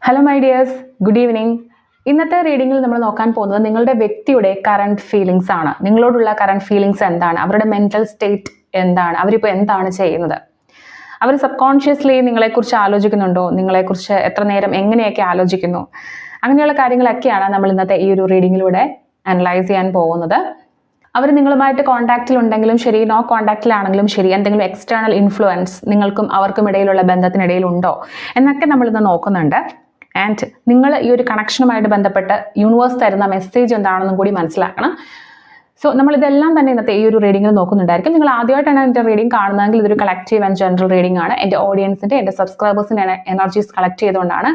Hello my dears, good evening. ഇന്നത്തെ റീഡിങ്ങിൽ നമ്മൾ നോക്കാൻ പോകുന്നത് നിങ്ങളുടെ വ്യക്തിയുടെ കറണ്ട് ഫീലിങ്സ് ആണ്. നിങ്ങളോടുള്ള കറണ്ട് ഫീലിങ്സ് എന്താണ്, അവരുടെ മെന്റൽ സ്റ്റേറ്റ് എന്താണ്, അവരിപ്പോൾ എന്താണ് ചെയ്യുന്നത്, അവർ സബ് കോൺഷ്യസ്ലി നിങ്ങളെക്കുറിച്ച് ആലോചിക്കുന്നുണ്ടോ, നിങ്ങളെക്കുറിച്ച് എത്ര നേരം എങ്ങനെയൊക്കെ ആലോചിക്കുന്നു, അങ്ങനെയുള്ള കാര്യങ്ങളൊക്കെയാണ് നമ്മൾ ഇന്നത്തെ ഈ ഒരു റീഡിങ്ങിലൂടെ അനലൈസ് ചെയ്യാൻ പോകുന്നത്. അവർ നിങ്ങളുമായിട്ട് കോൺടാക്റ്റിലുണ്ടെങ്കിലും ശരി, നോ കോൺടാക്റ്റിലാണെങ്കിലും ശരി, എന്തെങ്കിലും എക്സ്റ്റേണൽ ഇൻഫ്ലുവൻസ് നിങ്ങൾക്കും അവർക്കും ഇടയിലുള്ള ബന്ധത്തിനിടയിൽ ഉണ്ടോ എന്നൊക്കെ നമ്മളിന്ന് നോക്കുന്നുണ്ട്. ആൻഡ് നിങ്ങൾ ഈ ഒരു കണക്ഷനുമായിട്ട് ബന്ധപ്പെട്ട് യൂണിവേഴ്സ് തരുന്ന മെസ്സേജ് എന്താണെന്നും കൂടി മനസ്സിലാക്കണം. സോ നമ്മളിതെല്ലാം തന്നെ ഇന്നത്തെ ഈ ഒരു റീഡിങ്ങിൽ നോക്കുന്നുണ്ടായിരിക്കും. നിങ്ങൾ ആദ്യമായിട്ടാണ് എൻ്റെ റീഡിംഗ് കാണുന്നതെങ്കിൽ ഇതൊരു കളക്റ്റീവ് ആൻഡ് ജനറൽ റീഡിംഗ് ആണ്. എൻ്റെ ഓഡിയൻസിൻ്റെ, എൻ്റെ സബ്സ്ക്രൈബേഴ്സിൻ്റെ എനർജീസ് കളക്ട് ചെയ്തുകൊണ്ടാണ്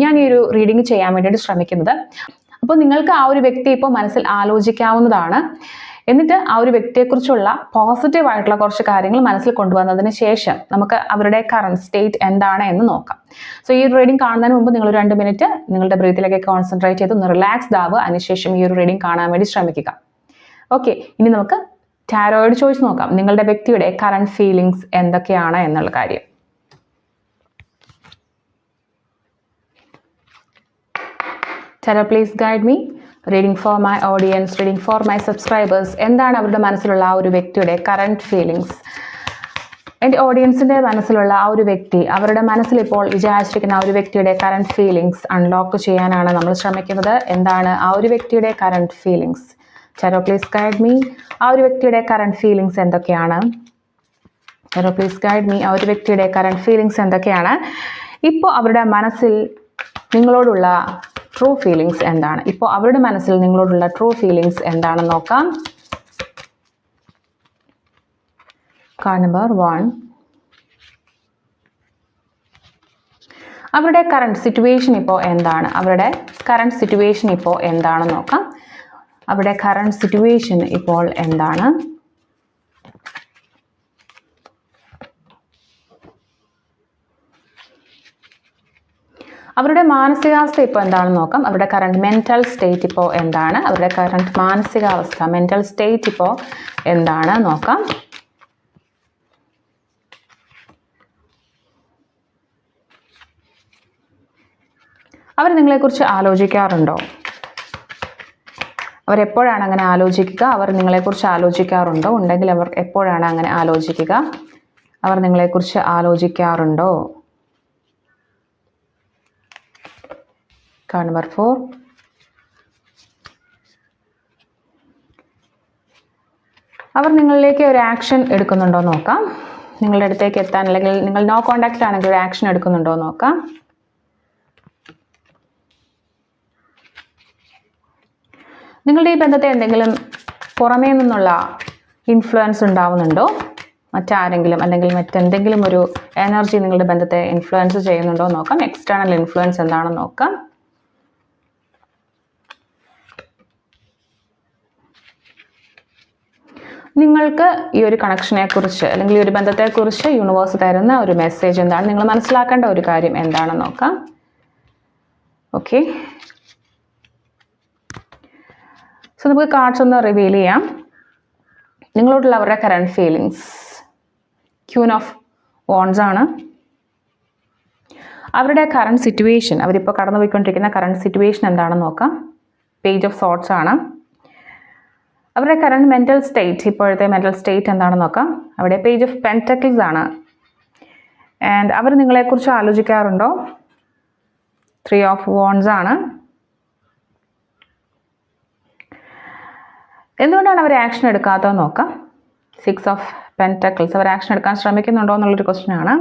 ഞാൻ ഈ ഒരു റീഡിംഗ് ചെയ്യാൻ വേണ്ടിയിട്ട് ശ്രമിക്കുന്നത്. അപ്പോൾ നിങ്ങൾക്ക് ആ ഒരു വ്യക്തി ഇപ്പോൾ മനസ്സിൽ ആലോചിക്കാവുന്നതാണ്. എന്നിട്ട് ആ ഒരു വ്യക്തിയെക്കുറിച്ചുള്ള പോസിറ്റീവ് ആയിട്ടുള്ള കുറച്ച് കാര്യങ്ങൾ മനസ്സിൽ കൊണ്ടുവന്നതിന് ശേഷം നമുക്ക് അവരുടെ കറണ്ട് സ്റ്റേറ്റ് എന്താണ് എന്ന് നോക്കാം. സോ ഈ ഒരു റീഡിംഗ് കാണുന്നതിന് മുമ്പ് നിങ്ങൾ 2 മിനിറ്റ് നിങ്ങളുടെ ബ്രീത്തിലേക്ക് കോൺസെൻട്രേറ്റ് ചെയ്ത് ഒന്ന് റിലാക്സ്ഡ് ആവുക. അതിനുശേഷം ഈ ഒരു റീഡിംഗ് കാണാൻ വേണ്ടി ശ്രമിക്കുക. ഓക്കെ, ഇനി നമുക്ക് ടാരോയോട് ചോദിച്ച് നോക്കാം നിങ്ങളുടെ വ്യക്തിയുടെ കറണ്ട് ഫീലിങ്സ് എന്തൊക്കെയാണ് എന്നുള്ള കാര്യം. Tarot please guide me. Reading for my audience, reading for my subscribers. എന്താണ് അവരുടെ മനസ്സിലുള്ള ആ ഒരു വ്യക്തിയുടെ കറണ്ട് ഫീലിങ്സ്? എൻ്റെ ഓഡിയൻസിൻ്റെ മനസ്സിലുള്ള ആ ഒരു വ്യക്തി, അവരുടെ മനസ്സിൽ ഇപ്പോൾ വിചാരിച്ചിരിക്കുന്ന ആ ഒരു വ്യക്തിയുടെ കറണ്ട് ഫീലിങ്സ് അൺലോക്ക് ചെയ്യാനാണ് നമ്മൾ ശ്രമിക്കുന്നത്. എന്താണ് ആ ഒരു വ്യക്തിയുടെ current feelings? Tarot please guide me. ആ ഒരു വ്യക്തിയുടെ കറണ്ട് ഫീലിങ്സ് എന്തൊക്കെയാണ്? Tarot please guide me. ആ ഒരു വ്യക്തിയുടെ കറണ്ട് ഫീലിങ്സ് എന്തൊക്കെയാണ്? ഇപ്പോൾ അവരുടെ മനസ്സിൽ നിങ്ങളോടുള്ള ട്രൂ ഫീലിങ്സ് എന്താണ്? ഇപ്പോൾ അവരുടെ മനസ്സിൽ നിങ്ങളോടുള്ള ട്രൂ ഫീലിങ്സ് എന്താണെന്ന് നോക്കാം. Card number 1. അവരുടെ കറണ്ട് സിറ്റുവേഷൻ ഇപ്പോൾ എന്താണ്? അവരുടെ കറണ്ട് സിറ്റുവേഷൻ ഇപ്പോൾ എന്താണെന്ന് നോക്കാം. അവരുടെ കറണ്ട് സിറ്റുവേഷൻ ഇപ്പോൾ എന്താണ്? അവരുടെ മാനസികാവസ്ഥ ഇപ്പോൾ എന്താണെന്ന് നോക്കാം. അവരുടെ കറണ്ട് മെന്റൽ സ്റ്റേറ്റ് ഇപ്പോൾ എന്താണ്? അവരുടെ കറണ്ട് മാനസികാവസ്ഥ, മെന്റൽ സ്റ്റേറ്റ് ഇപ്പോൾ എന്താണ് നോക്കാം. അവർ നിങ്ങളെക്കുറിച്ച് ആലോചിക്കാറുണ്ടോ? അവരെപ്പോഴാണ് അങ്ങനെ ആലോചിക്കുക? അവർ നിങ്ങളെക്കുറിച്ച് ആലോചിക്കാറുണ്ടോ? ഉണ്ടെങ്കിൽ അവർ എപ്പോഴാണ് അങ്ങനെ ആലോചിക്കുക? അവർ നിങ്ങളെക്കുറിച്ച് ആലോചിക്കാറുണ്ടോ? Card number 4. അവർ നിങ്ങളിലേക്ക് ഒരു ആക്ഷൻ എടുക്കുന്നുണ്ടോ നോക്കാം. നിങ്ങളുടെ അടുത്തേക്ക് എത്താൻ, അല്ലെങ്കിൽ നിങ്ങൾ നോ കോൺടാക്റ്റിലാണെങ്കിൽ ഒരു ആക്ഷൻ എടുക്കുന്നുണ്ടോ നോക്കാം. നിങ്ങളുടെ ഈ ബന്ധത്തെ എന്തെങ്കിലും പുറമേ നിന്നുള്ള ഇൻഫ്ലുവൻസ് ഉണ്ടാവുന്നുണ്ടോ? മറ്റാരെങ്കിലും അല്ലെങ്കിൽ മറ്റെന്തെങ്കിലും ഒരു എനർജി നിങ്ങളുടെ ബന്ധത്തെ ഇൻഫ്ലുവൻസ് ചെയ്യുന്നുണ്ടോ നോക്കാം. എക്സ്റ്റേണൽ ഇൻഫ്ലുവൻസ് എന്താണെന്ന് നോക്കാം. നിങ്ങൾക്ക് ഈ ഒരു കണക്ഷനെ കുറിച്ച് അല്ലെങ്കിൽ ഈ ഒരു ബന്ധത്തെക്കുറിച്ച് യൂണിവേഴ്സ് തരുന്ന ഒരു മെസ്സേജ് എന്താണ്? നിങ്ങൾ മനസ്സിലാക്കേണ്ട ഒരു കാര്യം എന്താണെന്ന് നോക്കാം. ഓക്കെ, സോ നമുക്ക് കാർഡ്സ് ഒന്ന് റിവീൽ ചെയ്യാം. നിങ്ങളോടുള്ള അവരുടെ current feelings. Queen of wands ആണ്. അവരുടെ കറണ്ട് സിറ്റുവേഷൻ, അവരിപ്പോൾ കടന്നുപോയിക്കൊണ്ടിരിക്കുന്ന കറണ്ട് സിറ്റുവേഷൻ എന്താണെന്ന് നോക്കാം. പേജ് ഓഫ് സോർട്സ് ആണ്. അവരുടെ കറണ്ട് മെന്റൽ സ്റ്റേറ്റ്, ഇപ്പോഴത്തെ മെന്റൽ സ്റ്റേറ്റ് എന്താണെന്ന് നോക്കാം. അവിടെ പേജ് ഓഫ് പെൻറ്റക്കിൾസ് ആണ്. ആൻഡ് അവർ നിങ്ങളെക്കുറിച്ച് ആലോചിക്കാറുണ്ടോ? 3 ഓഫ് വോൺസ് ആണ്. എന്തുകൊണ്ടാണ് അവർ ആക്ഷൻ എടുക്കാത്തതെന്ന് നോക്കാം. 6 ഓഫ് പെൻറ്റക്കിൾസ്. അവർ ആക്ഷൻ എടുക്കാൻ ശ്രമിക്കുന്നുണ്ടോ എന്നുള്ളൊരു ക്വസ്റ്റ്യൻ ആണ്.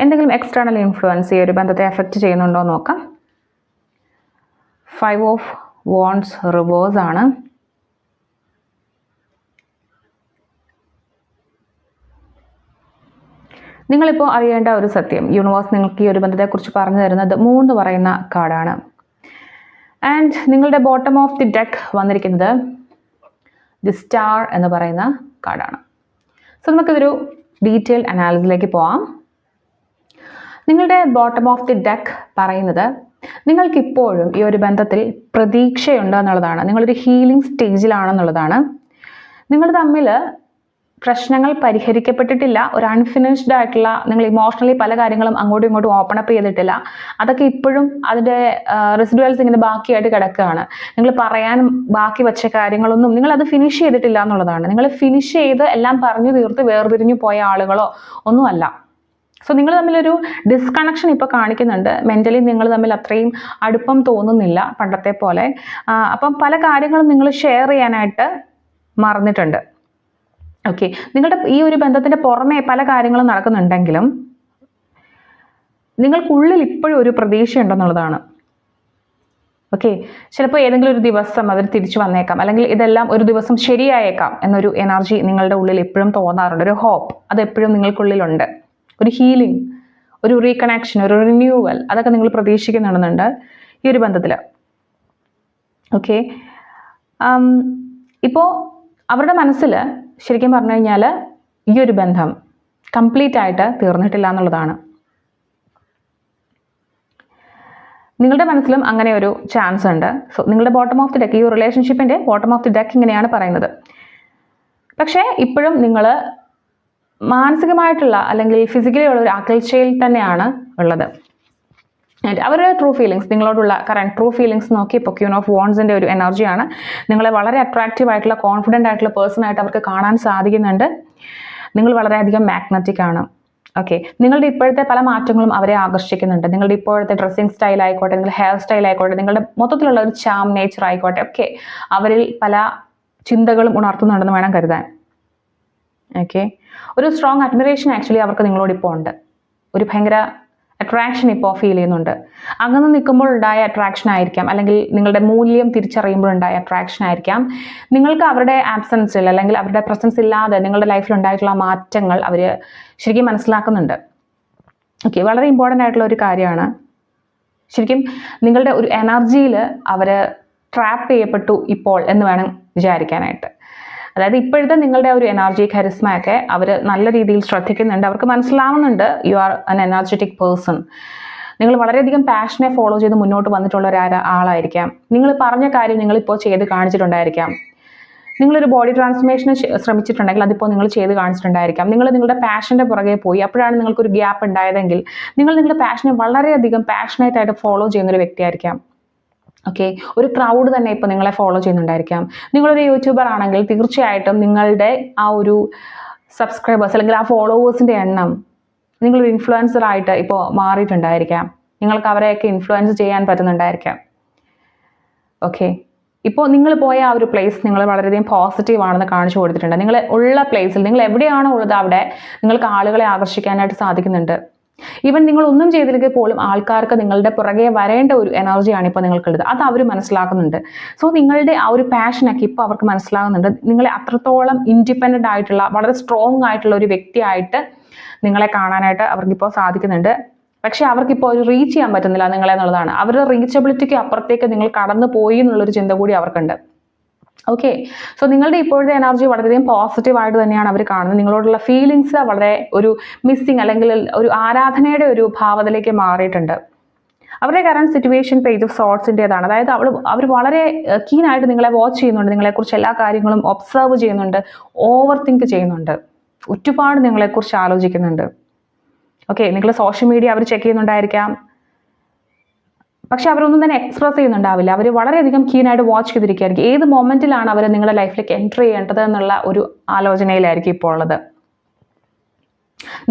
എന്തെങ്കിലും എക്സ്റ്റേണൽ ഇൻഫ്ലുവൻസ് ഈ ഒരു ബന്ധത്തെ എഫക്റ്റ് ചെയ്യുന്നുണ്ടോ എന്ന് നോക്കാം. 5 ഓഫ് വോൺസ് റിവേഴ്സ് ആണ്. നിങ്ങളിപ്പോൾ അറിയേണ്ട ഒരു സത്യം, യൂണിവേഴ്സ് നിങ്ങൾക്ക് ഈ ഒരു ബന്ധത്തെക്കുറിച്ച് പറഞ്ഞു തരുന്നത് 3 എന്ന് പറയുന്ന കാർഡാണ്. ആൻഡ് നിങ്ങളുടെ ബോട്ടം ഓഫ് ദി ഡെക്ക് വന്നിരിക്കുന്നത് ദി സ്റ്റാർ എന്ന് പറയുന്ന കാർഡാണ്. സോ നമുക്കിതൊരു ഡീറ്റെയിൽ അനാലിസിസിലേക്ക് പോവാം. നിങ്ങളുടെ ബോട്ടം ഓഫ് ദി ഡെക്ക് പറയുന്നത് നിങ്ങൾക്കിപ്പോഴും ഈ ഒരു ബന്ധത്തിൽ പ്രതീക്ഷയുണ്ട് എന്നുള്ളതാണ്. നിങ്ങളൊരു ഹീലിംഗ് സ്റ്റേജിലാണെന്നുള്ളതാണ്. നിങ്ങൾ തമ്മിൽ പ്രശ്നങ്ങൾ പരിഹരിക്കപ്പെട്ടിട്ടില്ല, ഒരു അൺഫിനിഷ്ഡ് ആയിട്ടുള്ള, നിങ്ങൾ ഇമോഷണലി പല കാര്യങ്ങളും അങ്ങോട്ടും ഇങ്ങോട്ടും ഓപ്പൺ അപ്പ് ചെയ്തിട്ടില്ല, അതൊക്കെ ഇപ്പോഴും അതിൻ്റെ റെസിഡ്യൂൽസ് ഇങ്ങനെ ബാക്കിയായിട്ട് കിടക്കുകയാണ്. നിങ്ങൾ പറയാൻ ബാക്കി വെച്ച കാര്യങ്ങളൊന്നും നിങ്ങൾ അത് ഫിനിഷ് ചെയ്തിട്ടില്ല എന്നുള്ളതാണ്. നിങ്ങൾ ഫിനിഷ് ചെയ്ത് എല്ലാം പറഞ്ഞു തീർത്ത് വേർപിരിഞ്ഞു പോയ ആളുകളോ ഒന്നുമല്ല. സോ നിങ്ങൾ തമ്മിലൊരു ഡിസ്കണക്ഷൻ ഇപ്പോൾ കാണിക്കുന്നുണ്ട്. മെൻ്റലി നിങ്ങൾ തമ്മിൽ അത്രയും അടുപ്പം തോന്നുന്നില്ല പണ്ടത്തെ പോലെ. അപ്പം പല കാര്യങ്ങളും നിങ്ങൾ ഷെയർ ചെയ്യാനായിട്ട് മറന്നിട്ടുണ്ട്. ഓക്കെ, നിങ്ങളുടെ ഈ ഒരു ബന്ധത്തിൻ്റെ പുറമെ പല കാര്യങ്ങളും നടക്കുന്നുണ്ടെങ്കിലും നിങ്ങൾക്കുള്ളിൽ ഇപ്പോഴും ഒരു പ്രതീക്ഷ ഉണ്ടെന്നുള്ളതാണ്. ഓക്കെ, ചിലപ്പോൾ ഏതെങ്കിലും ഒരു ദിവസം അവർ തിരിച്ചു വന്നേക്കാം, അല്ലെങ്കിൽ ഇതെല്ലാം ഒരു ദിവസം ശരിയായേക്കാം എന്നൊരു എനർജി നിങ്ങളുടെ ഉള്ളിൽ എപ്പോഴും തോന്നാറുണ്ട്. ഒരു ഹോപ്പ് അത് എപ്പോഴും നിങ്ങൾക്കുള്ളിലുണ്ട്. ഒരു ഹീലിംഗ്, ഒരു റീകണക്ഷൻ, ഒരു റിന്യൂവൽ, അതൊക്കെ നിങ്ങൾ പ്രതീക്ഷിക്കുന്നുണ്ട് ഈ ഒരു ബന്ധത്തിൽ. ഓക്കെ, ഇപ്പോൾ അവരുടെ മനസ്സിൽ ശരിക്കും പറഞ്ഞു കഴിഞ്ഞാൽ ഈ ഒരു ബന്ധം കംപ്ലീറ്റ് ആയിട്ട് തീർന്നിട്ടില്ല എന്നുള്ളതാണ്. നിങ്ങളുടെ മനസ്സിലും അങ്ങനെ ഒരു ചാൻസ് ഉണ്ട്. സോ നിങ്ങളുടെ ബോട്ടം ഓഫ് ദി ഡെക്ക്, ഈ റിലേഷൻഷിപ്പിൻ്റെ ബോട്ടം ഓഫ് ദി ഡെക്ക് ഇങ്ങനെയാണ് പറയുന്നത്. പക്ഷേ ഇപ്പോഴും നിങ്ങൾ മാനസികമായിട്ടുള്ള അല്ലെങ്കിൽ ഫിസിക്കലി ഉള്ള ഒരു അകൽച്ചയിൽ തന്നെയാണ് ഉള്ളത്. അവരുടെ ട്രൂ ഫീലിങ്സ്, നിങ്ങളോടുള്ള കറണ്ട് ട്രൂ ഫീലിങ്സ് നോക്കി ഇപ്പോൾ ക്യൂൻ ഓഫ് വോൺസിൻ്റെ ഒരു എനർജിയാണ്. നിങ്ങളെ വളരെ അട്രാക്റ്റീവ് ആയിട്ടുള്ള, കോൺഫിഡൻ്റ് ആയിട്ടുള്ള പേഴ്സൺ ആയിട്ട് അവർക്ക് കാണാൻ സാധിക്കുന്നുണ്ട്. നിങ്ങൾ വളരെയധികം മാഗ്നറ്റിക് ആണ്. ഓക്കെ, നിങ്ങളുടെ ഇപ്പോഴത്തെ പല മാറ്റങ്ങളും അവരെ ആകർഷിക്കുന്നുണ്ട്. നിങ്ങളുടെ ഇപ്പോഴത്തെ ഡ്രസ്സിങ് സ്റ്റൈൽ ആയിക്കോട്ടെ, നിങ്ങളുടെ ഹെയർ സ്റ്റൈൽ ആയിക്കോട്ടെ, നിങ്ങളുടെ മൊത്തത്തിലുള്ള ഒരു ചാം നേച്ചർ ആയിക്കോട്ടെ, ഒക്കെ അവരിൽ പല ചിന്തകളും ഉണർത്തുന്നുണ്ടെന്ന് വേണം കരുതാൻ. ഓക്കെ, ഒരു സ്ട്രോങ് അഡ്മിറേഷൻ ആക്ച്വലി അവർക്ക് നിങ്ങളോട് ഇപ്പോൾ ഉണ്ട്. ഒരു ഭയങ്കര അട്രാക്ഷൻ ഇപ്പോൾ ഫീൽ ചെയ്യുന്നുണ്ട്. അങ്ങനെ നിൽക്കുമ്പോൾ ഉണ്ടായ അട്രാക്ഷൻ ആയിരിക്കാം, അല്ലെങ്കിൽ നിങ്ങളുടെ മൂല്യം തിരിച്ചറിയുമ്പോൾ ഉണ്ടായ അട്രാക്ഷൻ ആയിരിക്കാം. നിങ്ങൾക്ക് അവരുടെ ആബ്സെൻസിൽ അല്ലെങ്കിൽ അവരുടെ പ്രസൻസ് ഇല്ലാതെ നിങ്ങളുടെ ലൈഫിൽ ഉണ്ടായിട്ടുള്ള മാറ്റങ്ങൾ അവർ ശരിക്കും മനസ്സിലാക്കുന്നുണ്ട്. ഓക്കെ, വളരെ ഇമ്പോർട്ടൻ്റ് ആയിട്ടുള്ള ഒരു കാര്യമാണ്. ശരിക്കും നിങ്ങളുടെ ഒരു എനർജിയിൽ അവർ ട്രാപ്പ് ചെയ്യപ്പെട്ടു ഇപ്പോൾ എന്ന് വേണം വിചാരിക്കാനായിട്ട്. അതായത് ഇപ്പോഴത്തെ നിങ്ങളുടെ ഒരു എനർജി, കരിസ്മ ഒക്കെ അവർ നല്ല രീതിയിൽ ശ്രദ്ധിക്കുന്നുണ്ട്. അവർക്ക് മനസ്സിലാവുന്നുണ്ട് യു ആർ അൻ എനർജറ്റിക് പേഴ്സൺ. നിങ്ങൾ വളരെയധികം പാഷനെ ഫോളോ ചെയ്ത് മുന്നോട്ട് വന്നിട്ടുള്ള ആളായിരിക്കാം. നിങ്ങൾ പറഞ്ഞ കാര്യം നിങ്ങളിപ്പോൾ ചെയ്ത് കാണിച്ചിട്ടുണ്ടായിരിക്കാം. നിങ്ങളൊരു ബോഡി ട്രാൻസ്ഫോർമേഷന് ശ്രമിച്ചിട്ടുണ്ടെങ്കിൽ അതിപ്പോൾ നിങ്ങൾ ചെയ്ത് കാണിച്ചിട്ടുണ്ടായിരിക്കാം. നിങ്ങൾ നിങ്ങളുടെ പാഷൻ്റെ പുറകെ പോയി, അപ്പോഴാണ് നിങ്ങൾക്കൊരു ഗ്യാപ്പ് ഉണ്ടായതെങ്കിൽ നിങ്ങൾ നിങ്ങളുടെ പാഷനെ വളരെയധികം പാഷനേറ്റ് ആയിട്ട് ഫോളോ ചെയ്യുന്നൊരു വ്യക്തിയായിരിക്കാം. ഓക്കെ, ഒരു ക്രൗഡ് തന്നെ ഇപ്പോൾ നിങ്ങളെ ഫോളോ ചെയ്യുന്നുണ്ടായിരിക്കാം. നിങ്ങളൊരു യൂട്യൂബർ ആണെങ്കിൽ തീർച്ചയായിട്ടും നിങ്ങളുടെ ആ ഒരു സബ്സ്ക്രൈബേഴ്സ് അല്ലെങ്കിൽ ആ ഫോളോവേഴ്സിൻ്റെ എണ്ണം നിങ്ങളൊരു ഇൻഫ്ലുവൻസറായിട്ട് ഇപ്പോൾ മാറിയിട്ടുണ്ടായിരിക്കാം. നിങ്ങൾക്ക് അവരെയൊക്കെ ഇൻഫ്ലുവൻസ് ചെയ്യാൻ പറ്റുന്നുണ്ടായിരിക്കാം. ഓക്കെ, ഇപ്പോൾ നിങ്ങൾ പോയ ആ ഒരു പ്ലേസ് നിങ്ങൾ വളരെയധികം പോസിറ്റീവ് ആണെന്ന് കാണിച്ചു കൊടുത്തിട്ടുണ്ട്. നിങ്ങൾ ഉള്ള പ്ലേസിൽ, നിങ്ങൾ എവിടെയാണോ ഉള്ളത് അവിടെ നിങ്ങൾക്ക് ആളുകളെ ആകർഷിക്കാനായിട്ട് സാധിക്കുന്നുണ്ട്. ഈവൻ നിങ്ങൾ ഒന്നും ചെയ്തില്ലെങ്കിൽ പോലും ആൾക്കാർക്ക് നിങ്ങളുടെ പുറകെ വരേണ്ട ഒരു എനർജിയാണ് ഇപ്പോൾ നിങ്ങൾക്കുള്ളത്. അത് അവർ മനസ്സിലാക്കുന്നുണ്ട്. സോ നിങ്ങളുടെ ആ ഒരു പാഷനൊക്കെ ഇപ്പോൾ അവർക്ക് മനസ്സിലാകുന്നുണ്ട്. നിങ്ങളെ അത്രത്തോളം ഇൻഡിപെൻഡൻ്റ് ആയിട്ടുള്ള, വളരെ സ്ട്രോങ് ആയിട്ടുള്ള ഒരു വ്യക്തിയായിട്ട് നിങ്ങളെ കാണാനായിട്ട് അവർക്കിപ്പോൾ സാധിക്കുന്നുണ്ട്. പക്ഷെ അവർക്കിപ്പോൾ ഒരു റീച്ച് ചെയ്യാൻ പറ്റുന്നില്ല നിങ്ങളെ എന്നുള്ളതാണ്. അവരുടെ റീച്ചബിലിറ്റിക്ക് അപ്പുറത്തേക്ക് നിങ്ങൾ കടന്നു പോയി എന്നുള്ളൊരു ചിന്ത കൂടി അവർക്കുണ്ട്. ഓക്കെ, സോ നിങ്ങളുടെ ഇപ്പോഴത്തെ എനർജി വളരെയധികം പോസിറ്റീവായിട്ട് തന്നെയാണ് അവർ കാണുന്നത്. നിങ്ങളോടുള്ള ഫീലിങ്സ് വളരെ ഒരു മിസ്സിങ് അല്ലെങ്കിൽ ഒരു ആരാധനയുടെ ഒരു ഭാവത്തിലേക്ക് മാറിയിട്ടുണ്ട്. അവരുടെ കറണ്ട് സിറ്റുവേഷൻ പേജ് ഓഫ് സോർട്സിൻ്റെതാണ്. അതായത് അവർ വളരെ കീനായിട്ട് നിങ്ങളെ വാച്ച് ചെയ്യുന്നുണ്ട്, നിങ്ങളെക്കുറിച്ച് എല്ലാ കാര്യങ്ങളും ഒബ്സർവ് ചെയ്യുന്നുണ്ട്, ഓവർ തിങ്ക് ചെയ്യുന്നുണ്ട്, ഒരുപാട് നിങ്ങളെക്കുറിച്ച് ആലോചിക്കുന്നുണ്ട്. ഓക്കെ, നിങ്ങൾ സോഷ്യൽ മീഡിയ അവർ ചെക്ക് ചെയ്യുന്നുണ്ടായിരിക്കാം, പക്ഷെ അവരൊന്നും തന്നെ എക്സ്പ്രസ് ചെയ്യുന്നുണ്ടാവില്ല. അവർ വളരെയധികം കീനായിട്ട് വാച്ച് ചെയ്തിരിക്കുകയായിരിക്കും. ഏത് മൊമെൻറ്റിലാണ് അവർ നിങ്ങളുടെ ലൈഫിലേക്ക് എൻറ്റർ ചെയ്യേണ്ടത് എന്നുള്ള ഒരു ആലോചനയിലായിരിക്കും ഇപ്പോൾ ഉള്ളത്.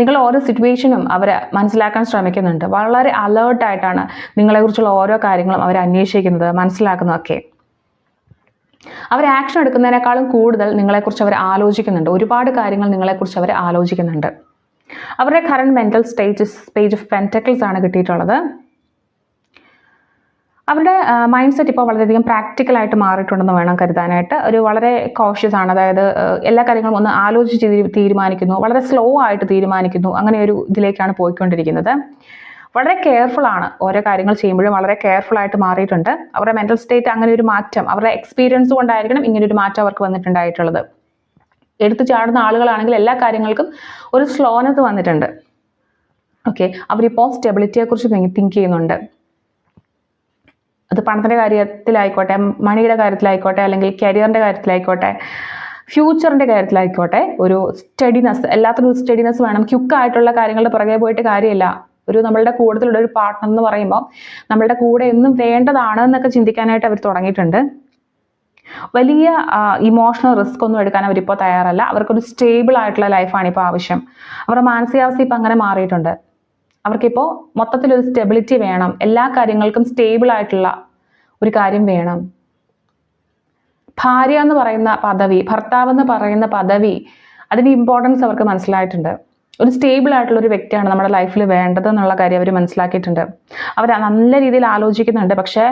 നിങ്ങൾ ഓരോ സിറ്റുവേഷനും അവർ മനസ്സിലാക്കാൻ ശ്രമിക്കുന്നുണ്ട്. വളരെ അലേർട്ടായിട്ടാണ് നിങ്ങളെക്കുറിച്ചുള്ള ഓരോ കാര്യങ്ങളും അവർ അന്വേഷിക്കുന്നത്, മനസ്സിലാക്കുന്നതൊക്കെ. അവർ ആക്ഷൻ എടുക്കുന്നതിനേക്കാളും കൂടുതൽ നിങ്ങളെക്കുറിച്ച് അവർ ആലോചിക്കുന്നുണ്ട്. ഒരുപാട് കാര്യങ്ങൾ നിങ്ങളെക്കുറിച്ച് അവർ ആലോചിക്കുന്നുണ്ട്. അവരുടെ current mental status page of pentacles ആണ് കിട്ടിയിട്ടുള്ളത്. അവരുടെ മൈൻഡ് സെറ്റ് ഇപ്പോൾ വളരെയധികം പ്രാക്ടിക്കലായിട്ട് മാറിയിട്ടുണ്ടെന്ന് വേണം കരുതാനായിട്ട്. ഒരു വളരെ കോഷ്യസ് ആണ്. അതായത് എല്ലാ കാര്യങ്ങളും ഒന്ന് ആലോചിച്ച് തീരുമാനിക്കുന്നു, വളരെ സ്ലോ ആയിട്ട് തീരുമാനിക്കുന്നു. അങ്ങനെ ഒരു ഇതിലേക്കാണ് പോയിക്കൊണ്ടിരിക്കുന്നത്. വളരെ കെയർഫുൾ ആണ്. ഓരോ കാര്യങ്ങൾ ചെയ്യുമ്പോഴും വളരെ കെയർഫുൾ ആയിട്ട് മാറിയിട്ടുണ്ട്. അവരുടെ മെൻ്റൽ സ്റ്റേറ്റ് അങ്ങനെ ഒരു മാറ്റം, അവരുടെ എക്സ്പീരിയൻസ് കൊണ്ടായിരിക്കണം ഇങ്ങനൊരു മാറ്റം അവർക്ക് വന്നിട്ടുണ്ടായിട്ടുള്ളത്. എടുത്തു ചാടുന്ന ആളുകളാണെങ്കിൽ എല്ലാ കാര്യങ്ങൾക്കും ഒരു സ്ലോനെസ് വന്നിട്ടുണ്ട്. ഓക്കെ, അവരിപ്പോൾ സ്റ്റെബിലിറ്റിയെക്കുറിച്ച് തിങ്ക് ചെയ്യുന്നുണ്ട്. അത് പണത്തിൻ്റെ കാര്യത്തിലായിക്കോട്ടെ, മണിയുടെ കാര്യത്തിലായിക്കോട്ടെ, അല്ലെങ്കിൽ കരിയറിൻ്റെ കാര്യത്തിലായിക്കോട്ടെ, ഫ്യൂച്ചറിൻ്റെ കാര്യത്തിലായിക്കോട്ടെ ഒരു സ്റ്റഡിനെസ്, എല്ലാത്തിനും ഒരു സ്റ്റഡിനെസ് വേണം. ക്യുക്കായിട്ടുള്ള കാര്യങ്ങളുടെ പുറകെ പോയിട്ട് കാര്യമില്ല. നമ്മളുടെ കൂട്ടത്തിലുള്ള ഒരു പാർട്ട്ണർ എന്ന് പറയുമ്പോൾ നമ്മളുടെ കൂടെ എന്നും വേണ്ടതാണ് എന്നൊക്കെ ചിന്തിക്കാനായിട്ട് അവർ തുടങ്ങിയിട്ടുണ്ട്. വലിയ ഇമോഷണൽ റിസ്ക് ഒന്നും എടുക്കാൻ അവരിപ്പോൾ തയ്യാറല്ല. അവർക്കൊരു സ്റ്റേബിൾ ആയിട്ടുള്ള ലൈഫാണ് ഇപ്പോൾ ആവശ്യം. അവരുടെ മാനസികാവസ്ഥ ഇപ്പം അങ്ങനെ മാറിയിട്ടുണ്ട്. അവർക്കിപ്പോൾ മൊത്തത്തിലൊരു സ്റ്റെബിലിറ്റി വേണം. എല്ലാ കാര്യങ്ങൾക്കും സ്റ്റേബിൾ ആയിട്ടുള്ള ഒരു കാര്യം വേണം. ഭാര്യ എന്ന് പറയുന്ന പദവി, ഭർത്താവ് എന്ന് പറയുന്ന പദവി, അതിൻ്റെ ഇമ്പോർട്ടൻസ് അവർക്ക് മനസ്സിലായിട്ടുണ്ട്. ഒരു സ്റ്റേബിൾ ആയിട്ടുള്ള ഒരു വ്യക്തിയാണ് നമ്മുടെ ലൈഫിൽ വേണ്ടത് എന്നുള്ള കാര്യം അവർ മനസ്സിലാക്കിയിട്ടുണ്ട്. അവർ നല്ല രീതിയിൽ ആലോചിക്കുന്നുണ്ട്. പക്ഷേ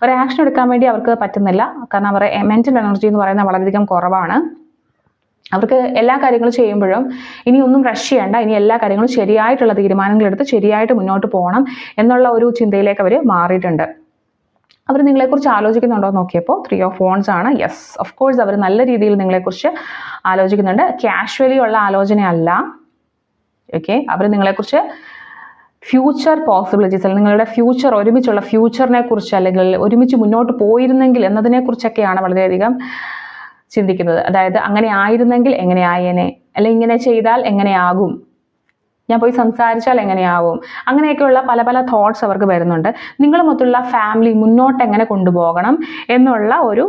ഒരു ആക്ഷൻ എടുക്കാൻ വേണ്ടി അവർക്ക് പറ്റുന്നില്ല. കാരണം അവരുടെ മെൻ്റൽ എനർജി എന്ന് പറയുന്നത് വളരെയധികം കുറവാണ്. അവർക്ക് എല്ലാ കാര്യങ്ങളും ചെയ്യുമ്പോഴും ഇനി ഒന്നും റഷ് ചെയ്യേണ്ട, ഇനി എല്ലാ കാര്യങ്ങളും ശരിയായിട്ടുള്ള തീരുമാനങ്ങളെടുത്ത് ശരിയായിട്ട് മുന്നോട്ട് പോകണം എന്നുള്ള ഒരു ചിന്തയിലേക്ക് അവർ മാറിയിട്ടുണ്ട്. അവർ നിങ്ങളെക്കുറിച്ച് ആലോചിക്കുന്നുണ്ടോ എന്ന് നോക്കിയപ്പോൾ 3 of Wands ആണ്. യെസ്, ഓഫ് കോഴ്സ് അവർ നല്ല രീതിയിൽ നിങ്ങളെക്കുറിച്ച് ആലോചിക്കുന്നുണ്ട്. കാഷ്വലി ഉള്ള ആലോചനയല്ല. ഓക്കെ, അവർ നിങ്ങളെക്കുറിച്ച് ഫ്യൂച്ചർ പോസിബിലിറ്റീസ്, അല്ലെങ്കിൽ നിങ്ങളുടെ ഫ്യൂച്ചർ, ഒരുമിച്ചുള്ള ഫ്യൂച്ചറിനെ കുറിച്ച്, അല്ലെങ്കിൽ ഒരുമിച്ച് മുന്നോട്ട് പോയിരുന്നെങ്കിൽ എന്നതിനെക്കുറിച്ചൊക്കെയാണ് വളരെയധികം ചിന്തിക്കുന്നത്. അതായത് അങ്ങനെ ആയിരുന്നെങ്കിൽ എങ്ങനെയായേനെ, അല്ലെങ്കിൽ ഇങ്ങനെ ചെയ്താൽ എങ്ങനെയാകും, ഞാൻ പോയി സംസാരിച്ചാൽ എങ്ങനെയാവും, അങ്ങനെയൊക്കെയുള്ള പല പല തോട്ട്സ് അവർക്ക് വരുന്നുണ്ട്. നിങ്ങളുമൊത്തുള്ള ഫാമിലി മുന്നോട്ട് എങ്ങനെ കൊണ്ടുപോകണം എന്നുള്ള ഒരു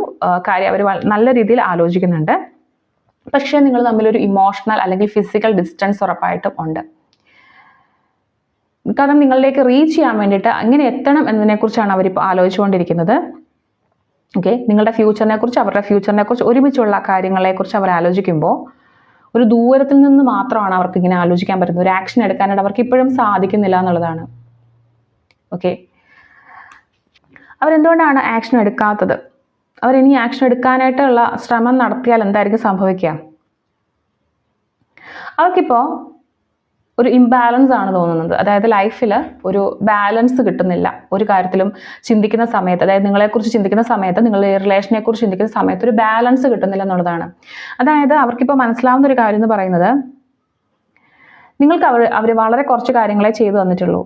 കാര്യം അവർ നല്ല രീതിയിൽ ആലോചിക്കുന്നുണ്ട്. പക്ഷേ നിങ്ങൾ തമ്മിലൊരു ഇമോഷണൽ അല്ലെങ്കിൽ ഫിസിക്കൽ ഡിസ്റ്റൻസ് ഉറപ്പായിട്ടും ഉണ്ട്. കാരണം നിങ്ങളിലേക്ക് റീച്ച് ചെയ്യാൻ വേണ്ടിയിട്ട് എങ്ങനെ എത്തണം എന്നതിനെക്കുറിച്ചാണ് അവരിപ്പോൾ ആലോചിച്ചുകൊണ്ടിരിക്കുന്നത്. ഓക്കെ, നിങ്ങളുടെ ഫ്യൂച്ചറിനെ കുറിച്ച്, അവരുടെ ഫ്യൂച്ചറിനെ കുറിച്ച്, ഒരുമിച്ചുള്ള കാര്യങ്ങളെക്കുറിച്ച് അവർ ആലോചിക്കുമ്പോൾ ഒരു ദൂരത്തിൽ നിന്ന് മാത്രമാണ് അവർക്ക് ഇങ്ങനെ ആലോചിക്കാൻ പറ്റുന്നത്. ഒരു ആക്ഷൻ എടുക്കാനായിട്ട് അവർക്ക് ഇപ്പോഴും സാധിക്കുന്നില്ല എന്നുള്ളതാണ്. ഓക്കെ, അവരെന്തുകൊണ്ടാണ് ആക്ഷൻ എടുക്കാത്തത്? അവരിനി ആക്ഷൻ എടുക്കാനായിട്ടുള്ള ശ്രമം നടത്തിയാൽ എന്തായിരിക്കും സംഭവിക്കുക? അവർക്കിപ്പോൾ ഒരു ഇംബാലൻസ് ആണ് തോന്നുന്നത്. അതായത് ലൈഫിൽ ഒരു ബാലൻസ് കിട്ടുന്നില്ല. ഒരു കാര്യത്തിലും ചിന്തിക്കുന്ന സമയത്ത്, അതായത് നിങ്ങളെക്കുറിച്ച് ചിന്തിക്കുന്ന സമയത്ത്, നിങ്ങളുടെ റിലേഷനെ കുറിച്ച് ചിന്തിക്കുന്ന സമയത്ത് ഒരു ബാലൻസ് കിട്ടുന്നില്ല എന്നുള്ളതാണ്. അതായത് അവർക്കിപ്പോൾ മനസ്സിലാവുന്ന ഒരു കാര്യം എന്ന് പറയുന്നത്, നിങ്ങൾക്ക് അവർ വളരെ കുറച്ച് കാര്യങ്ങളെ ചെയ്തു തന്നിട്ടുള്ളൂ.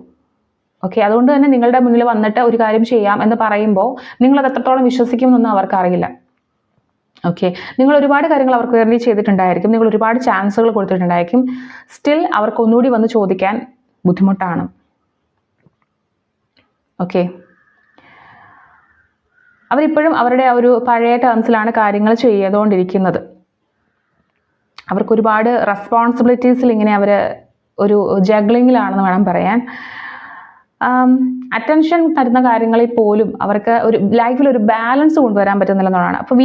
ഓക്കെ, അതുകൊണ്ട് തന്നെ നിങ്ങളുടെ മുന്നിൽ വന്നിട്ട് ഒരു കാര്യം ചെയ്യാം എന്ന് പറയുമ്പോൾ നിങ്ങളത് എത്രത്തോളം വിശ്വസിക്കുമെന്നൊന്നും അവർക്കറിയില്ല. ഓക്കെ, നിങ്ങൾ ഒരുപാട് കാര്യങ്ങൾ അവർക്ക് വേണ്ടി ചെയ്തിട്ടുണ്ടായിരിക്കും, നിങ്ങൾ ഒരുപാട് ചാൻസുകൾ കൊടുത്തിട്ടുണ്ടായിരിക്കും. സ്റ്റിൽ അവർക്ക് ഒന്നുകൂടി വന്ന് ചോദിക്കാൻ ബുദ്ധിമുട്ടാണ്. ഓക്കെ, അവരിപ്പോഴും അവരുടെ ഒരു പഴയ ടേംസിലാണ് കാര്യങ്ങൾ ചെയ്തുകൊണ്ടിരിക്കുന്നത്. അവർക്ക് ഒരുപാട് റെസ്പോൺസിബിലിറ്റീസിൽ ഇങ്ങനെ അവർ ഒരു ജഗ്ലിങ്ങിലാണെന്ന് വേണം പറയാൻ. അറ്റൻഷൻ തരുന്ന കാര്യങ്ങളിൽ പോലും അവർക്ക് ഒരു ലൈഫിൽ ഒരു ബാലൻസ് കൊണ്ടുവരാൻ പറ്റുന്നില്ലെന്നുള്ളതാണ്. അപ്പോൾ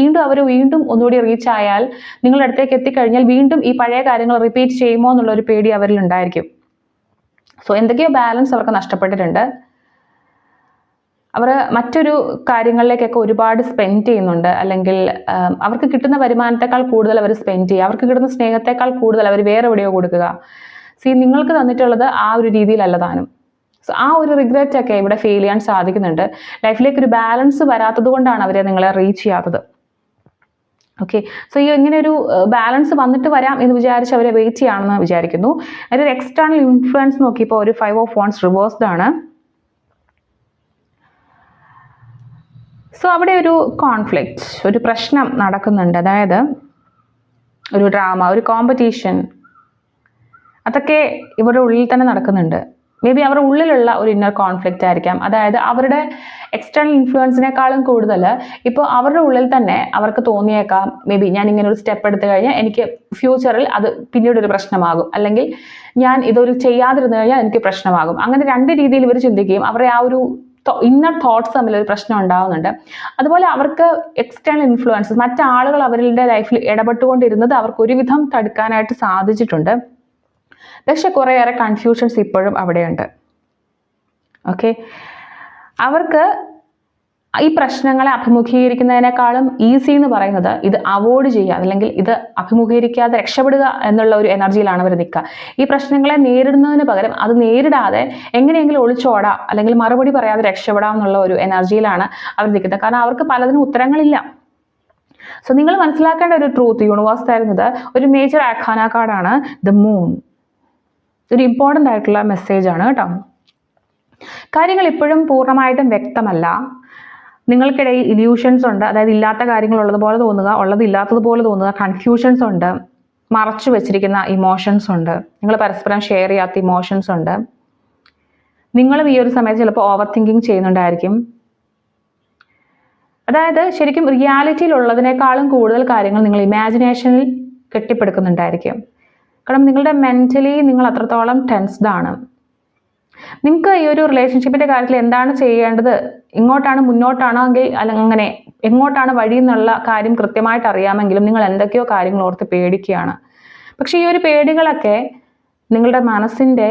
വീണ്ടും ഒന്നുകൂടി റീച്ച് ആയാൽ, നിങ്ങളുടെ അടുത്തേക്ക് എത്തിക്കഴിഞ്ഞാൽ വീണ്ടും ഈ പഴയ കാര്യങ്ങൾ റിപ്പീറ്റ് ചെയ്യുമോ എന്നുള്ളൊരു പേടി അവരിൽ ഉണ്ടായിരിക്കും. സോ എന്തൊക്കെയോ ബാലൻസ് അവർക്ക് നഷ്ടപ്പെട്ടിട്ടുണ്ട്. അവർ മറ്റൊരു കാര്യങ്ങളിലേക്കൊക്കെ ഒരുപാട് സ്പെൻഡ് ചെയ്യുന്നുണ്ട്. അല്ലെങ്കിൽ അവർക്ക് കിട്ടുന്ന വരുമാനത്തെക്കാൾ കൂടുതൽ അവർ സ്പെൻഡ് ചെയ്യുക, അവർക്ക് കിട്ടുന്ന സ്നേഹത്തെക്കാൾ കൂടുതൽ അവർ വേറെ എവിടെയോ കൊടുക്കുക. നിങ്ങൾക്ക് തന്നിട്ടുള്ളത് ആ ഒരു രീതിയിലല്ല താനും. സോ ആ ഒരു റിഗ്രറ്റ് ഒക്കെ ഇവിടെ ഫീൽ ചെയ്യാൻ സാധിക്കുന്നുണ്ട്. ലൈഫിലേക്ക് ഒരു ബാലൻസ് വരാത്തത് കൊണ്ടാണ് അവരെ നിങ്ങളെ റീച്ച് ചെയ്യാത്തത്. ഓക്കെ, സോ ഇങ്ങനെ ഒരു ബാലൻസ് വന്നിട്ട് വരാം എന്ന് വിചാരിച്ച് അവരെ വെയിറ്റ് ചെയ്യാമെന്ന് വിചാരിക്കുന്നു. അതിൻ്റെ ഒരു എക്സ്റ്റേണൽ ഇൻഫ്ലുവൻസ് നോക്കിയപ്പോൾ ഒരു 5 of Wands റിവേഴ്സ്ഡ് ആണ്. സോ അവിടെ ഒരു കോൺഫ്ലിക്റ്റ്, ഒരു പ്രശ്നം നടക്കുന്നുണ്ട്. അതായത് ഒരു ഡ്രാമ, ഒരു കോമ്പറ്റീഷൻ, അതൊക്കെ ഇവരുടെ ഉള്ളിൽ തന്നെ നടക്കുന്നുണ്ട്. മേ ബി അവരുടെ ഉള്ളിലുള്ള ഒരു ഇന്നർ കോൺഫ്ലിക്റ്റ് ആയിരിക്കാം. അതായത് അവരുടെ എക്സ്റ്റേണൽ ഇൻഫ്ലുവൻസിനേക്കാളും കൂടുതൽ ഇപ്പോൾ അവരുടെ ഉള്ളിൽ തന്നെ അവർക്ക് തോന്നിയേക്കാം, മേ ബി ഞാൻ ഇങ്ങനെ ഒരു സ്റ്റെപ്പ് എടുത്തു കഴിഞ്ഞാൽ എനിക്ക് ഫ്യൂച്ചറിൽ അത് പിന്നീട് ഒരു പ്രശ്നമാകും, അല്ലെങ്കിൽ ഞാൻ ഇതൊരു ചെയ്യാതിരുന്നു കഴിഞ്ഞാൽ എനിക്ക് പ്രശ്നമാകും. അങ്ങനെ രണ്ട് രീതിയിൽ ഇവർ ചിന്തിക്കുകയും അവരുടെ ആ ഒരു ഇന്നർ തോട്ട്സ് തമ്മിലൊരു പ്രശ്നം ഉണ്ടാകുന്നുണ്ട്. അതുപോലെ അവർക്ക് എക്സ്റ്റേണൽ ഇൻഫ്ലുവൻസസ്, മറ്റാളുകൾ അവരുടെ ലൈഫിൽ ഇടപെട്ടുകൊണ്ടിരുന്നത് അവർക്ക് ഒരുവിധം തടുക്കാനായിട്ട് സാധിച്ചിട്ടുണ്ട്. പക്ഷെ കുറേയേറെ കൺഫ്യൂഷൻസ് ഇപ്പോഴും അവിടെയുണ്ട്. ഓക്കെ, അവർക്ക് ഈ പ്രശ്നങ്ങളെ അഭിമുഖീകരിക്കുന്നതിനേക്കാളും ഈസി എന്ന് പറയുന്നത് ഇത് അവോയ്ഡ് ചെയ്യുക, അല്ലെങ്കിൽ ഇത് അഭിമുഖീകരിക്കാതെ രക്ഷപ്പെടുക എന്നുള്ള ഒരു എനർജിയിലാണ് അവർ നിൽക്കുക. ഈ പ്രശ്നങ്ങളെ നേരിടുന്നതിന് പകരം അത് നേരിടാതെ എങ്ങനെയെങ്കിലും ഒളിച്ചോടാം, അല്ലെങ്കിൽ മറുപടി പറയാതെ രക്ഷപ്പെടാം എന്നുള്ള ഒരു എനർജിയിലാണ് അവർ നിൽക്കുന്നത്. കാരണം അവർക്ക് പലതിനും ഉത്തരങ്ങളില്ല. സോ നിങ്ങൾ മനസ്സിലാക്കേണ്ട ഒരു ട്രൂത്ത്, യൂണിവേഴ്സ് തരുന്നത് ഒരു മേജർ ആഖാന കാർഡാണ്, ദ മൂൺ. ഒരു ഇമ്പോർട്ടൻ്റ് ആയിട്ടുള്ള മെസ്സേജ് ആണ് കേട്ടോ. കാര്യങ്ങൾ ഇപ്പോഴും പൂർണ്ണമായിട്ടും വ്യക്തമല്ല. നിങ്ങൾക്കിടയിൽ ഇല്യൂഷൻസ് ഉണ്ട്, അതായത് ഇല്ലാത്ത കാര്യങ്ങൾ ഉള്ളതുപോലെ തോന്നുക, ഉള്ളത് ഇല്ലാത്തതുപോലെ തോന്നുക, കൺഫ്യൂഷൻസ് ഉണ്ട്, മറച്ചു വെച്ചിരിക്കുന്ന ഇമോഷൻസ് ഉണ്ട്, നിങ്ങൾ പരസ്പരം ഷെയർ ചെയ്യാത്ത ഇമോഷൻസ് ഉണ്ട്. നിങ്ങളും ഈ ഒരു സമയത്ത് ചിലപ്പോൾ ഓവർ തിങ്കിങ് ചെയ്യുന്നുണ്ടായിരിക്കും. അതായത് ശരിക്കും റിയാലിറ്റിയിലുള്ളതിനേക്കാളും കൂടുതൽ കാര്യങ്ങൾ നിങ്ങൾ ഇമാജിനേഷനിൽ കെട്ടിപ്പടുക്കുന്നുണ്ടായിരിക്കും. കാരണം നിങ്ങളുടെ മെൻ്റലി നിങ്ങൾ അത്രത്തോളം ടെൻസ്ഡ് ആണ്. നിങ്ങൾക്ക് ഈ ഒരു റിലേഷൻഷിപ്പിൻ്റെ കാര്യത്തിൽ എന്താണ് ചെയ്യേണ്ടത്, ഇങ്ങോട്ടാണ് മുന്നോട്ടാണോ എങ്കിൽ അങ്ങനെ എങ്ങോട്ടാണ് വഴി എന്നുള്ള കാര്യം കൃത്യമായിട്ട് അറിയാമെങ്കിലും നിങ്ങൾ എന്തൊക്കെയോ കാര്യങ്ങൾ ഓർത്ത് പേടിക്കുകയാണ്. പക്ഷേ ഈ ഒരു പേടികളൊക്കെ നിങ്ങളുടെ മനസ്സിൻ്റെ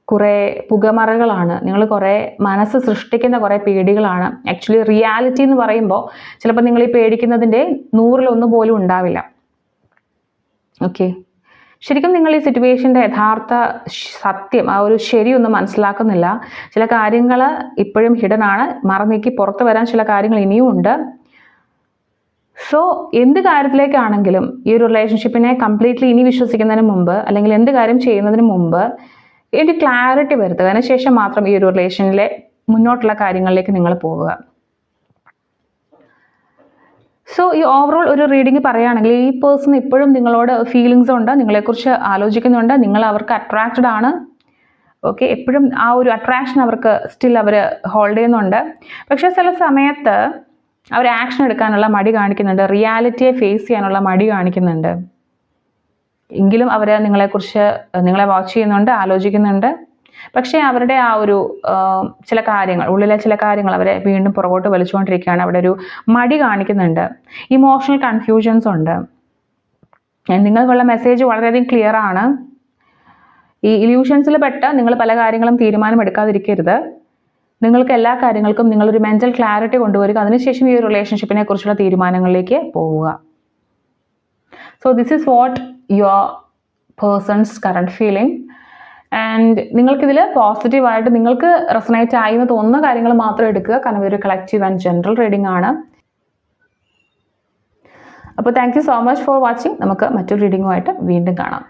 കുറേ പുകമറകളാണ്. നിങ്ങൾ കുറേ മനസ്സ് സൃഷ്ടിക്കുന്ന കുറേ പേടികളാണ്. ആക്ച്വലി റിയാലിറ്റി എന്ന് പറയുമ്പോൾ ചിലപ്പോൾ നിങ്ങൾ ഈ പേടിക്കുന്നതിൻ്റെ 100-1 പോലും ഉണ്ടാവില്ല. ഓക്കെ, ശരിക്കും നിങ്ങൾ ഈ സിറ്റുവേഷൻ്റെ യഥാർത്ഥ സത്യം, ആ ഒരു ശരിയൊന്നും മനസ്സിലാക്കുന്നില്ല. ചില കാര്യങ്ങൾ ഇപ്പോഴും ഹിഡൻ ആണ്, മറന്നേക്ക് പുറത്ത് വരാൻ ചില കാര്യങ്ങൾ ഇനിയും ഉണ്ട്. സോ എന്ത് കാര്യത്തിലേക്കാണെങ്കിലും ഈ ഒരു റിലേഷൻഷിപ്പിനെ കംപ്ലീറ്റ്ലി ഇനി വിശ്വസിക്കുന്നതിന് മുമ്പ്, അല്ലെങ്കിൽ എന്ത് കാര്യം ചെയ്യുന്നതിന് മുമ്പ് ഒരു ക്ലാരിറ്റി വരുത്തുക. അതിനുശേഷം മാത്രം ഈ ഒരു റിലേഷനിലെ മുന്നോട്ടുള്ള കാര്യങ്ങളിലേക്ക് നിങ്ങൾ പോവുക. സോ ഈ ഓവറോൾ ഒരു റീഡിങ് പറയുകയാണെങ്കിൽ ഈ പേഴ്സൺ ഇപ്പോഴും നിങ്ങളോട് ഫീലിങ്സ് ഉണ്ട്, നിങ്ങളെക്കുറിച്ച് ആലോചിക്കുന്നുണ്ട്, നിങ്ങൾ അവർക്ക് അട്രാക്റ്റഡ് ആണ്. ഓക്കെ, എപ്പോഴും ആ ഒരു അട്രാക്ഷൻ അവർക്ക് സ്റ്റിൽ അവർ ഹോൾഡ് ചെയ്യുന്നുണ്ട്. പക്ഷേ ചില സമയത്ത് അവർ ആക്ഷൻ എടുക്കാനുള്ള മടി കാണിക്കുന്നുണ്ട്, റിയാലിറ്റിയെ ഫേസ് ചെയ്യാനുള്ള മടി കാണിക്കുന്നുണ്ട്. എങ്കിലും അവർ നിങ്ങളെ വാച്ച് ചെയ്യുന്നുണ്ട്, ആലോചിക്കുന്നുണ്ട്. പക്ഷേ അവരുടെ ആ ഒരു ചില കാര്യങ്ങൾ, ഉള്ളിലെ ചില കാര്യങ്ങൾ അവരെ വീണ്ടും പുറകോട്ട് വലിച്ചുകൊണ്ടിരിക്കുകയാണ്. അവിടെ ഒരു മടി കാണിക്കുന്നുണ്ട്, ഇമോഷണൽ കൺഫ്യൂഷൻസ് ഉണ്ട്. നിങ്ങൾക്കുള്ള മെസ്സേജ് വളരെയധികം ക്ലിയർ ആണ്. ഈ ഇല്യൂഷൻസിൽ പെട്ട നിങ്ങൾ പല കാര്യങ്ങളും തീരുമാനമെടുക്കാതിരിക്കരുത്. നിങ്ങൾക്ക് എല്ലാ കാര്യങ്ങൾക്കും നിങ്ങളൊരു മെൻ്റൽ ക്ലാരിറ്റി കൊണ്ടുവരിക. അതിനുശേഷം ഈ ഒരു റിലേഷൻഷിപ്പിനെ കുറിച്ചുള്ള തീരുമാനങ്ങളിലേക്ക് പോവുക. So this is what your person's current feeling. And നിങ്ങൾക്കിതിൽ പോസിറ്റീവായിട്ട് നിങ്ങൾക്ക് റെസണേറ്റ് ആയി എന്ന് തോന്നുന്ന കാര്യങ്ങൾ മാത്രം എടുക്കുക. കാരണം ഇതൊരു കളക്റ്റീവ് ആൻഡ് ജനറൽ റീഡിംഗ് ആണ്. അപ്പോൾ thank you so much for watching. നമുക്ക് മറ്റൊരു റീഡിങ്ങുമായിട്ട് വീണ്ടും കാണാം.